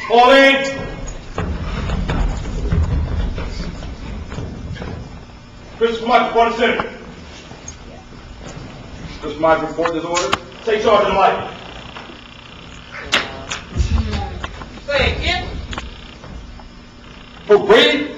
Fall in. Mr. Mike, report to center. Mr. Mike, report this order. Take charge of the mic. Say again. For grade,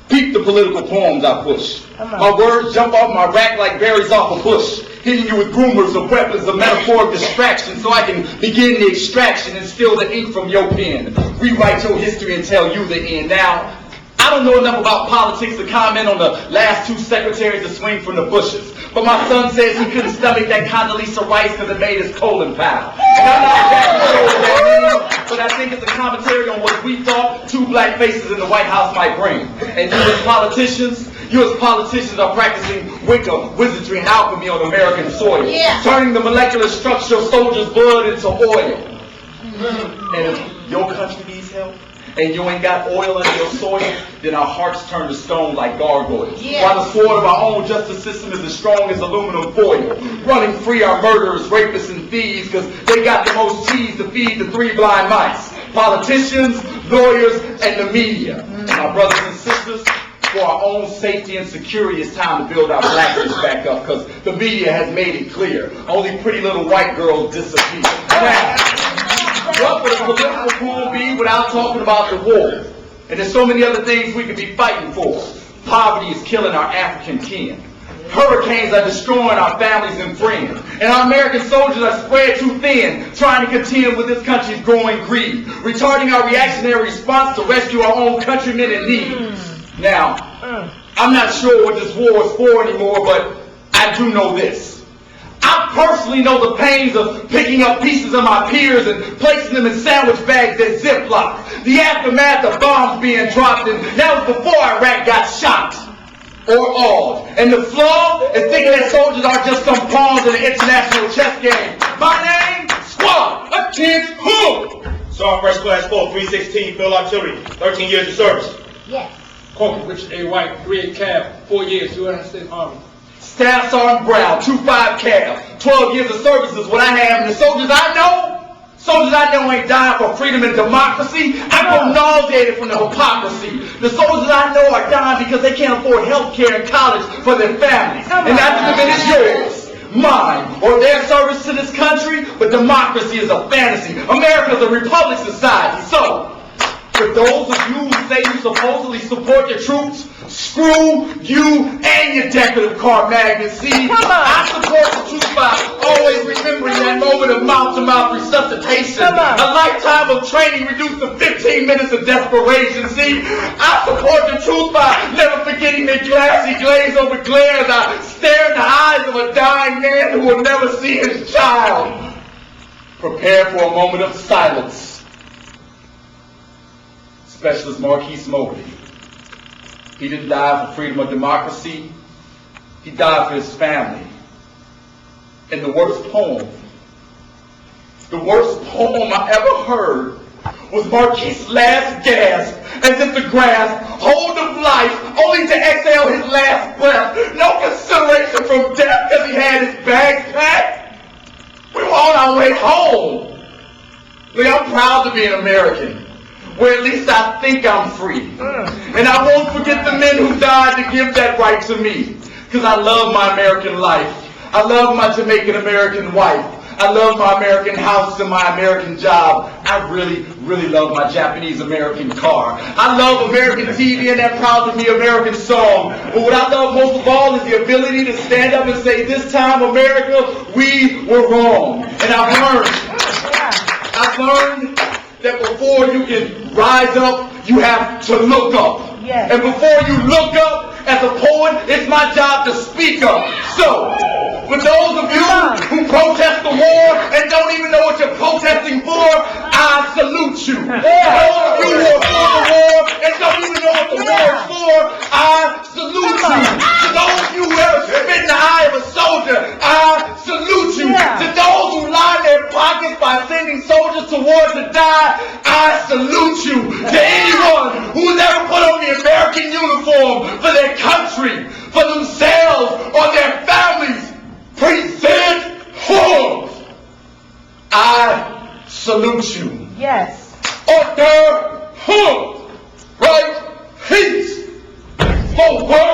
peep the political poems I push. My words jump off my rack like berries off a bush, hitting you with rumors of weapons of metaphoric distraction so I can begin the extraction and steal the ink from your pen. Rewrite your history and tell you the end. Now, I don't know enough about politics to comment on the last two secretaries to swing from the bushes. But my son says he couldn't stomach that Condoleezza Rice because it made his colon pile. And I'm not exactly sure what that means, but I think it's a commentary on what we thought two black faces in the White House might bring. And you as politicians are practicing Wicca, wizardry, and alchemy on American soil. Turning the molecular structure of soldiers' blood into oil. And if your country needs help, and you ain't got oil under your soil, then our hearts turn to stone like gargoyles. While the sword of our own justice system is as strong as aluminum foil. Running free our murderers, rapists, and thieves, because they got the most cheese to feed the three blind mice. Politicians, lawyers, and the media. And my brothers and sisters, for our own safety and security, it's time to build our blackness back up, because the media has made it clear. Only pretty little white girls disappear. Now, what would a political poem be without talking about the war? And there's so many other things we could be fighting for. Poverty is killing our African kin. Hurricanes are destroying our families and friends. And our American soldiers are spread too thin, trying to contend with this country's growing greed, retarding our reactionary response to rescue our own countrymen in need. Now, I'm not sure what this war is for anymore, but I do know this. I personally know the pains of picking up pieces of my peers and placing them in sandwich bags that Ziploc. The aftermath of bombs being dropped, and that was before Iraq got shot or awed. And the flaw is thinking that soldiers are just some pawns in an international chess game. My name, Squad, against who? Sergeant First Class 4, 316, Field Artillery, 13 years of service. Yes. Corporal Richard A. White, 3 Cab, 4 years, U.S. States Army. Staff Sergeant Brown, 2-5 Cab, 12 years of service is what I have. And the soldiers I know ain't dying for freedom and democracy. I go nauseated from the hypocrisy. The soldiers I know are dying because they can't afford health care and college for their families. And not to diminish yours, mine, or their service to this country, but democracy is a fantasy. America is a republic society. So, for those of you who say you supposedly support the troops, screw you and your decorative car magnets. See, I support the troops by always remembering that moment of mouth-to-mouth resuscitation. A lifetime of training reduced to 15 minutes of desperation. See, I support the troops by never forgetting the glassy glaze over glare as I stare in the eyes of a dying man who will never see his child. Prepare for a moment of silence. Specialist Marquise Mobley. He didn't die for freedom or democracy. He died for his family. And the worst poem I ever heard was Marquise's last gasp, as if to grasp hold of life, only to exhale his last breath. No consideration from death because he had his bags packed. We were on our way home. Look, I'm proud to be an American, where at least I think I'm free. And I won't forget the men who died to give that right to me. Because I love my American life. I love my Jamaican American wife. I love my American house and my American job. I really, really love my Japanese American car. I love American TV and that Proud to Me American song. But what I love most of all is the ability to stand up and say, this time, America, we were wrong. And I've learned that before you can rise up, you have to look up. Yes. And before you look up, as a poet, it's my job to speak up. So, for those of you who protest the war and don't even know what you're protesting for, I salute you. For those of you who are for the war and don't even know what the war is for, I salute you. To those of you who ever spit in the eye of a soldier, I salute you. To those who line their pockets by sending soldiers to war to die, I salute you. To anyone who's ever put on the American uniform for their country, for themselves, or their families, present forms, I salute salute you. Yes. Order, right, peace, 4 words.